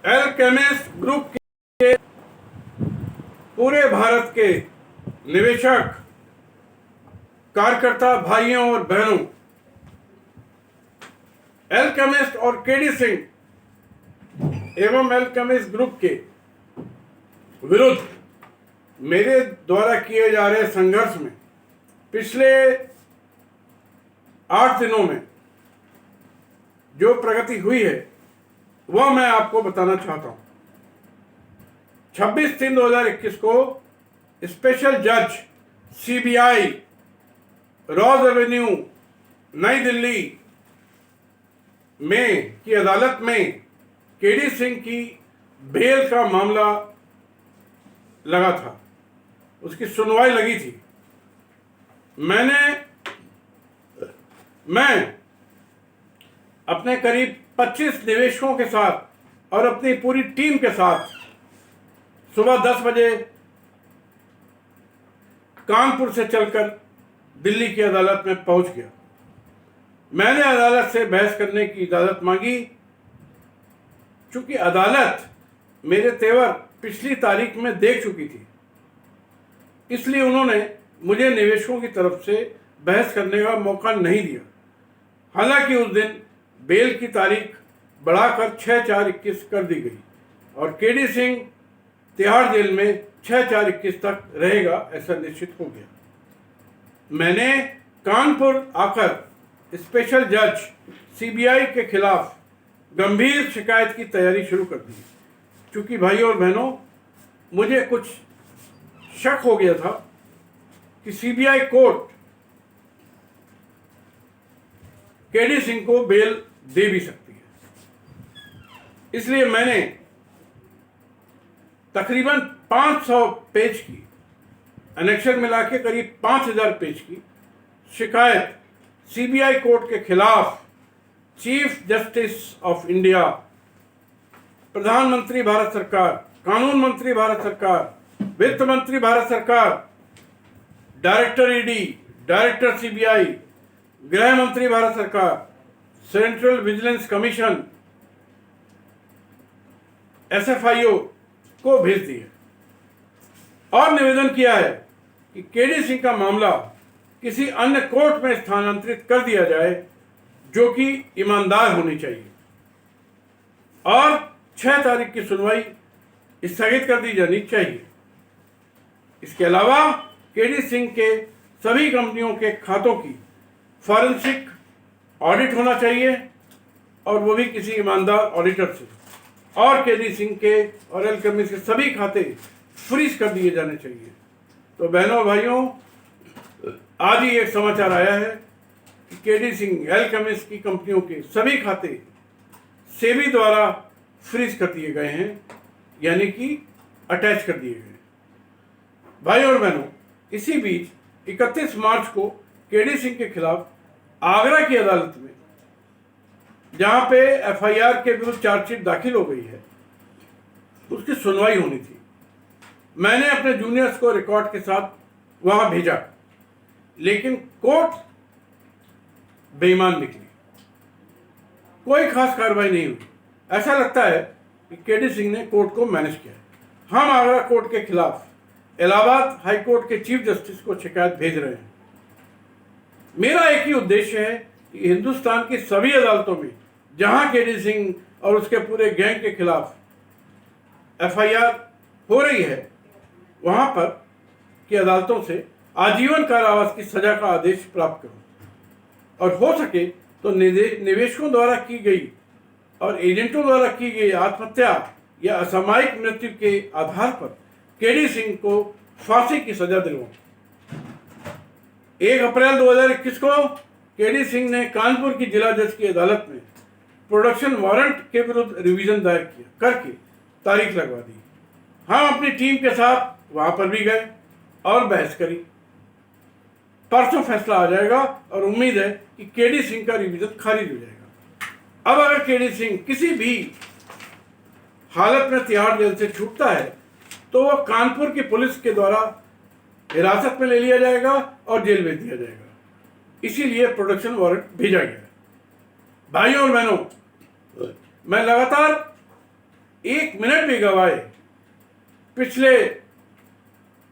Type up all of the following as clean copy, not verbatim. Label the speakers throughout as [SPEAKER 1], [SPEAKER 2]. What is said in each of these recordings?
[SPEAKER 1] Alchemist group के पूरे भारत के निवेशक, कार्यकर्ता भाइयों और बहनों, एल्केमिस्ट और केडी सिंह एवं एल्केमिस्ट ग्रुप के विरुद्ध मेरे द्वारा किए जा रहे संघर्ष में पिछले 8 दिनों में जो प्रगति हुई है वह मैं आपको बताना चाहता हूं। 26/3/2021 को स्पेशल जज सीबीआई रॉज एवेन्यू नई दिल्ली में की अदालत में केडी सिंह की बेल का मामला लगा था, उसकी सुनवाई लगी थी। मैं अपने करीब 25 निवेशकों के साथ और अपनी पूरी टीम के साथ सुबह 10 बजे कानपुर से चलकर दिल्ली की अदालत में पहुंच गया। मैंने अदालत से बहस करने की इजाज़त मांगी। चूंकि अदालत मेरे तेवर पिछली तारीख में देख चुकी थी, इसलिए उन्होंने मुझे निवेशकों की तरफ से बहस करने का मौका नहीं दिया। हालांकि उस दिन बेल की तारीख बढ़ाकर 6/4/21 कर दी गई और केडी सिंह तिहाड़ जेल में 6/4/21 तक रहेगा, ऐसा निश्चित हो गया। मैंने कानपुर आकर स्पेशल जज सीबीआई के खिलाफ गंभीर शिकायत की तैयारी शुरू कर दी। क्योंकि भाइयों और बहनों, मुझे कुछ शक हो गया था कि सीबीआई कोर्ट केडी सिंह को बेल दे भी सकती है। इसलिए मैंने तकरीबन 500 पेज की, एनेक्शन मिला के करीब 5000 पेज की शिकायत सीबीआई कोर्ट के खिलाफ चीफ जस्टिस ऑफ इंडिया, प्रधानमंत्री भारत सरकार, कानून मंत्री भारत सरकार, वित्त मंत्री भारत सरकार, डायरेक्टर ईडी, डायरेक्टर सीबीआई, गृह मंत्री भारत सरकार, सेंट्रल विजिलेंस कमीशन, एसएफआईओ को भेज दी है और निवेदन किया है कि केडी सिंह का मामला किसी अन्य कोर्ट में स्थानांतरित कर दिया जाए जो कि ईमानदार होनी चाहिए और 6 तारीख की सुनवाई स्थगित कर दी जानी चाहिए। इसके अलावा केडी सिंह के सभी कंपनियों के खातों की फॉरेंसिक ऑडिट होना चाहिए और वो भी किसी ईमानदार ऑडिटर से, और केडी सिंह के और एल्केमिस्ट के सभी खाते फ्रीज कर दिए जाने चाहिए। तो बहनों भाइयों, आज ही एक समाचार आया है कि केडी सिंह एल्केमिस्ट की कंपनियों के सभी खाते सेबी द्वारा फ्रीज कर दिए गए हैं, यानी कि अटैच कर दिए गए। भाइयों और बहनों, इसी बीच 31 मार्च को केडी सिंह के खिलाफ आगरा की अदालत में, जहां पे एफआईआर के विरुद्ध चार्जशीट दाखिल हो गई है, उसकी सुनवाई होनी थी। मैंने अपने जूनियर्स को रिकॉर्ड के साथ वहां भेजा, लेकिन कोर्ट बेईमान निकली, कोई खास कार्रवाई नहीं हुई। ऐसा लगता है कि केडी सिंह ने कोर्ट को मैनेज किया है। हम आगरा कोर्ट के खिलाफ इलाहाबाद हाई कोर्ट के चीफ जस्टिस को शिकायत भेज रहे हैं। मेरा एक ही उद्देश्य है कि हिंदुस्तान की सभी अदालतों में जहां केडी सिंह और उसके पूरे गैंग के खिलाफ एफआईआर हो रही है, वहां पर की अदालतों से आजीवन कारावास की सजा का आदेश प्राप्त करूं और हो सके तो निवेशकों द्वारा की गई और एजेंटों द्वारा की गई आत्महत्या या असामयिक मृत्यु के आधार पर केडी सिंह को फांसी की सजा दिलवाऊं। 1 अप्रैल 2021 को केडी सिंह ने कानपुर की जिला जज की अदालत में प्रोडक्शन वारंट के विरुद्ध रिवीजन दायर किया करके तारीख लगवा दी। हम अपनी टीम के साथ वहां पर भी गए और बहस करी। परसों फैसला आ जाएगा और उम्मीद है कि केडी सिंह का रिवीजन खारिज हो जाएगा। अब अगर केडी सिंह किसी भी हालत में तिहाड़ जेल से छूटता है तो वह कानपुर की पुलिस के द्वारा हिरासत में ले लिया जाएगा और जेल भेज दिया जाएगा। इसीलिए प्रोडक्शन वारंट भेजा गया है। भाइयों और बहनों, मैं लगातार एक मिनट भी गवाए पिछले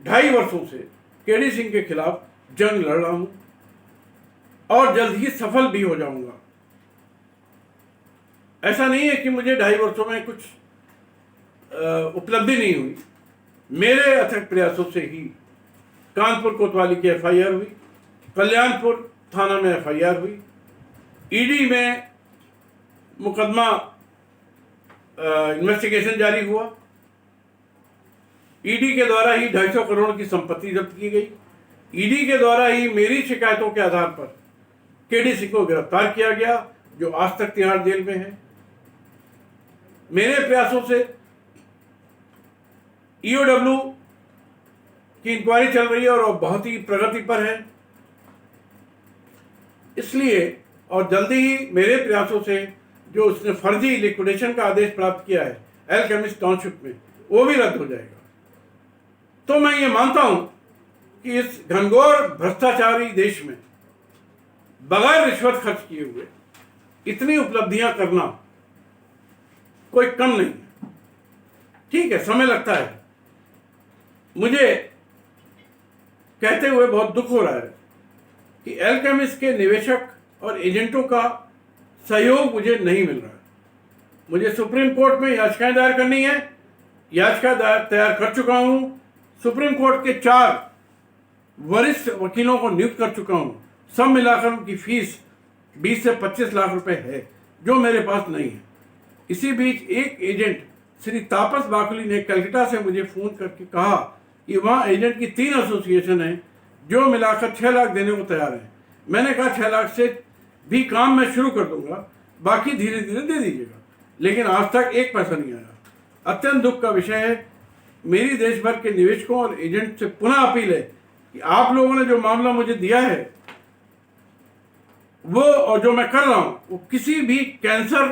[SPEAKER 1] 2.5 वर्षों से केडी सिंह के खिलाफ जंग लड़ रहा हूं और जल्द ही सफल भी हो जाऊंगा। ऐसा नहीं है कि मुझे 2.5 वर्षों में कुछ उपलब्धि नहीं हुई। मेरे अथक प्रयासों से ही कानपुर कोतवाली की एफआईआर हुई, कल्याणपुर थाना में एफआईआर हुई, ईडी में मुकदमा इन्वेस्टिगेशन जारी हुआ, ईडी के द्वारा ही 250 करोड़ की संपत्ति जब्त की गई, ईडी के द्वारा ही मेरी शिकायतों के आधार पर केडी सिंह को गिरफ्तार किया गया, जो आज तक तिहाड़ जेल में है। मेरे प्रयासों से ईओडब्ल्यू की इंक्वायरी चल रही है और बहुत ही प्रगति पर है। इसलिए और जल्दी ही मेरे प्रयासों से जो उसने फर्जी लिक्विडेशन का आदेश प्राप्त किया है एलकेमिस्ट टाउनशिप में, वो भी रद्द हो जाएगा। तो मैं ये मानता हूं कि इस घनघोर भ्रष्टाचारी देश में बगैर रिश्वत खर्च किए हुए इतनी उपलब्धियां करना कोई कम नहीं है। ठीक है, समय लगता है। मुझे कहते हुए बहुत दुख हो रहा है कि एलकेमिस्ट के निवेशक और एजेंटों का सहयोग मुझे नहीं मिल रहा है। मुझे सुप्रीम कोर्ट में याचिकाएं दायर करनी है, याचिका तैयार कर चुका हूं। सुप्रीम कोर्ट के 4 वरिष्ठ वकीलों को नियुक्त कर चुका हूं। सब मिलाकर उनकी फीस 20 से 25 लाख रुपए है, जो मेरे पास नहीं है। इसी बीच एक एजेंट श्री तापस बाकुली ने कलकत्ता से मुझे फोन करके कहा कि वहाँ एजेंट की 3 एसोसिएशन है जो मिलाकर 6 लाख देने को तैयार है। मैंने कहा 6 लाख से भी काम मैं शुरू कर दूंगा, बाकी धीरे धीरे दे दीजिएगा। लेकिन आज तक एक पैसा नहीं आया। अत्यंत दुख का विषय है। मेरी देश भर के निवेशकों और एजेंट से पुनः अपील है कि आप लोगों ने जो मामला मुझे दिया है वो और जो मैं कर रहा हूं वो किसी भी कैंसर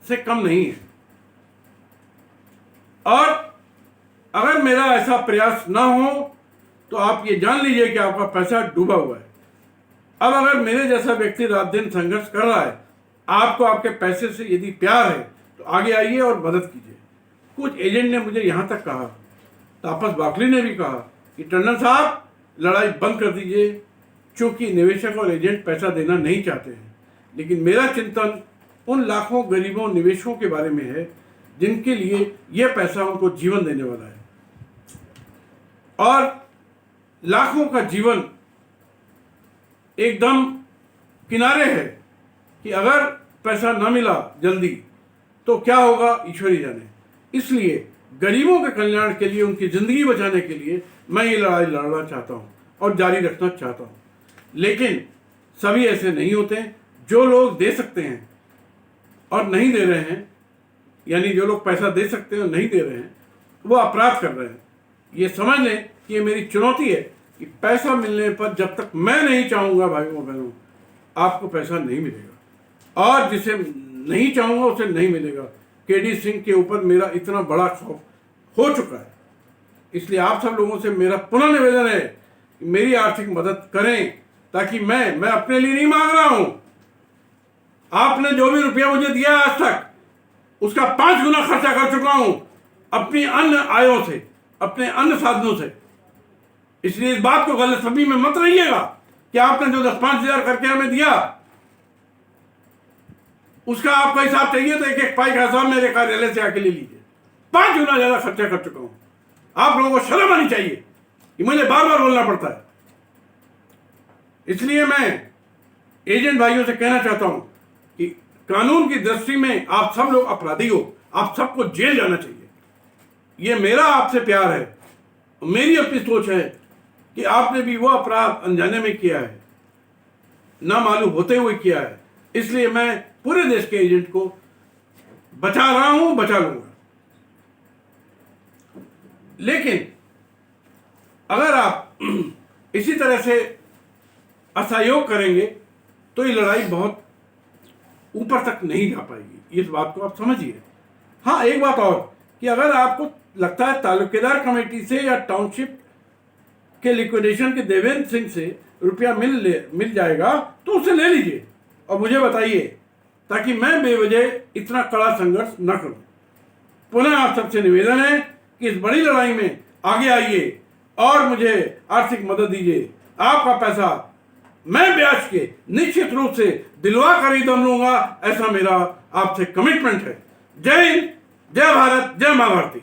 [SPEAKER 1] से कम नहीं है। और अगर मेरा ऐसा प्रयास ना हो तो आप ये जान लीजिए कि आपका पैसा डूबा हुआ है। अब अगर मेरे जैसा व्यक्ति रात दिन संघर्ष कर रहा है, आपको आपके पैसे से यदि प्यार है तो आगे आइए और मदद कीजिए। कुछ एजेंट ने मुझे यहां तक कहा, तापस बाकली ने भी कहा कि टंडन साहब लड़ाई बंद कर दीजिए, क्योंकि निवेशक और एजेंट पैसा देना नहीं चाहते हैं। लेकिन मेरा चिंतन उन लाखों गरीबों निवेशकों के बारे में है जिनके लिए यह पैसा उनको जीवन देने वाला है। और लाखों का जीवन एकदम किनारे है कि अगर पैसा न मिला जल्दी तो क्या होगा ईश्वर ही जाने। इसलिए गरीबों के कल्याण के लिए, उनकी जिंदगी बचाने के लिए मैं ये लड़ाई लड़ना चाहता हूँ और जारी रखना चाहता हूँ। लेकिन सभी ऐसे नहीं होते। जो लोग दे सकते हैं और नहीं दे रहे हैं, यानी जो लोग पैसा दे सकते हैं और नहीं दे रहे हैं, वो अपराध कर रहे हैं। ये समझ लें कि ये मेरी चुनौती है कि पैसा मिलने पर जब तक मैं नहीं चाहूँगा भाइयों बहनों, आपको पैसा नहीं मिलेगा। और जिसे नहीं चाहूँगा उसे नहीं मिलेगा। केडी सिंह के ऊपर मेरा इतना बड़ा खौफ हो चुका है। इसलिए आप सब लोगों से मेरा पुनः निवेदन है कि मेरी आर्थिक मदद करें, ताकि मैं अपने लिए नहीं मांग रहा हूं। आपने जो भी रुपया मुझे दिया आज तक उसका 5 गुना खर्चा कर चुका हूं अपनी अन्य आयों से, अपने अन्य साधनों से। इसलिए इस बात को गलतफहमी में मत रहिएगा कि आपने जो 10-5 हजार करके हमें दिया उसका आपका हिसाब चाहिए तो एक पाई का हिसाब मेरे कार्यालय से आके ले लीजिए। 5 गुना ज्यादा खर्चा कर चुका हूं। आप लोगों को शर्म आनी चाहिए कि मुझे बार बार बोलना पड़ता है। इसलिए मैं एजेंट भाइयों से कहना चाहता हूं कि कानून की दृष्टि में आप सब लोग अपराधी हो, आप सबको जेल जाना चाहिए। यह मेरा आपसे प्यार है, मेरी अपनी सोच है कि आपने भी वो अपराध अनजाने में किया है, ना मालूम होते हुए किया है। इसलिए मैं पूरे देश के एजेंट को बचा रहा हूं, बचा लूंगा। लेकिन अगर आप इसी तरह से असहयोग करेंगे तो ये लड़ाई बहुत ऊपर तक नहीं जा पाएगी। इस बात को आप समझिए। हाँ, एक बात और कि अगर आपको लगता है तालुकेदार कमेटी से या टाउनशिप के लिक्विडेशन के देवेंद्र सिंह से रुपया मिल जाएगा तो उसे ले लीजिए और मुझे बताइए, ताकि मैं बेवजह इतना कड़ा संघर्ष न करूं। पुनः आप सबसे निवेदन है कि इस बड़ी लड़ाई में आगे आइए और मुझे आर्थिक मदद दीजिए। आपका पैसा मैं ब्याज के निश्चित रूप से दिलवा कर ही दम लूंगा, ऐसा मेरा आपसे कमिटमेंट है। जय हिंद, जय भारत, जय मां भारती।